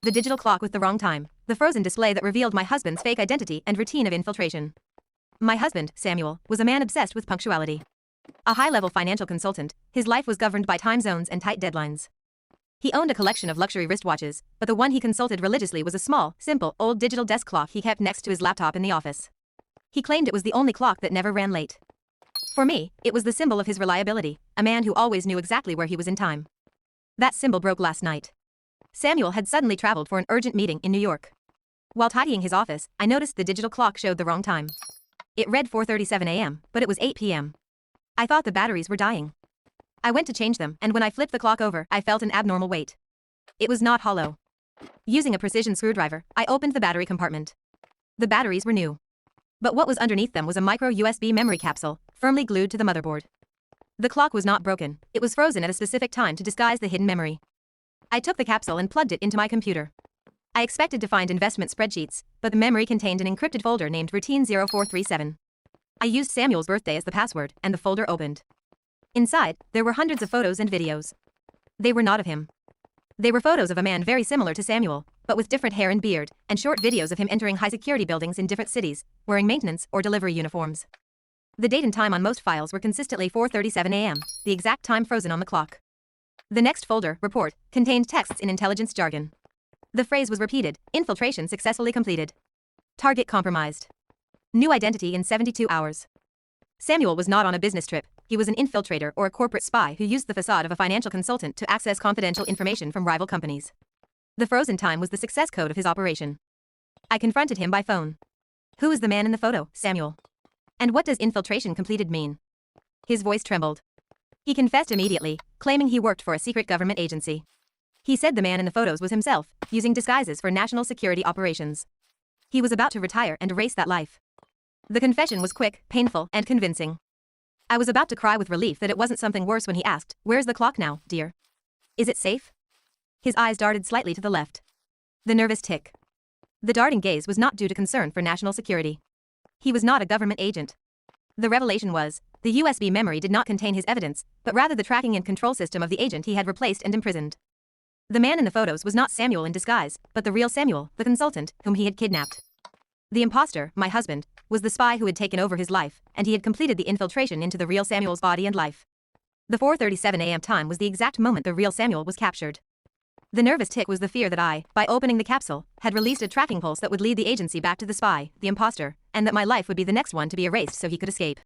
The digital clock with the wrong time, the frozen display that revealed my husband's fake identity and routine of infiltration. My husband, Samuel, was a man obsessed with punctuality. A high-level financial consultant, his life was governed by time zones and tight deadlines. He owned a collection of luxury wristwatches, but the one he consulted religiously was a small, simple, old digital desk clock he kept next to his laptop in the office. He claimed it was the only clock that never ran late. For me, it was the symbol of his reliability, a man who always knew exactly where he was in time. That symbol broke last night. Samuel had suddenly traveled for an urgent meeting in New York. While tidying his office, I noticed the digital clock showed the wrong time. It read 4:37 a.m., but it was 8 p.m. I thought the batteries were dying. I went to change them, and when I flipped the clock over, I felt an abnormal weight. It was not hollow. Using a precision screwdriver, I opened the battery compartment. The batteries were new. But what was underneath them was a micro USB memory capsule, firmly glued to the motherboard. The clock was not broken, it was frozen at a specific time to disguise the hidden memory. I took the capsule and plugged it into my computer. I expected to find investment spreadsheets, but the memory contained an encrypted folder named Routine 0437. I used Samuel's birthday as the password, and the folder opened. Inside, there were hundreds of photos and videos. They were not of him. They were photos of a man very similar to Samuel, but with different hair and beard, and short videos of him entering high-security buildings in different cities, wearing maintenance or delivery uniforms. The date and time on most files were consistently 4:37 a.m., the exact time frozen on the clock. The next folder, Report, contained texts in intelligence jargon. The phrase was repeated, Infiltration successfully completed. Target compromised. New identity in 72 hours. Samuel was not on a business trip, he was an infiltrator or a corporate spy who used the facade of a financial consultant to access confidential information from rival companies. The frozen time was the success code of his operation. I confronted him by phone. Who is the man in the photo, Samuel? And what does infiltration completed mean? His voice trembled. He confessed immediately, claiming he worked for a secret government agency. He said the man in the photos was himself, using disguises for national security operations. He was about to retire and erase that life. The confession was quick, painful, and convincing. I was about to cry with relief that it wasn't something worse when he asked, "Where's the clock now, dear? Is it safe?" His eyes darted slightly to the left. The nervous tick. The darting gaze was not due to concern for national security. He was not a government agent. The revelation was, the USB memory did not contain his evidence, but rather the tracking and control system of the agent he had replaced and imprisoned. The man in the photos was not Samuel in disguise, but the real Samuel, the consultant, whom he had kidnapped. The imposter, my husband, was the spy who had taken over his life, and he had completed the infiltration into the real Samuel's body and life. The 4:37 a.m. time was the exact moment the real Samuel was captured. The nervous tick was the fear that I, by opening the capsule, had released a tracking pulse that would lead the agency back to the spy, the imposter, and that my life would be the next one to be erased so he could escape.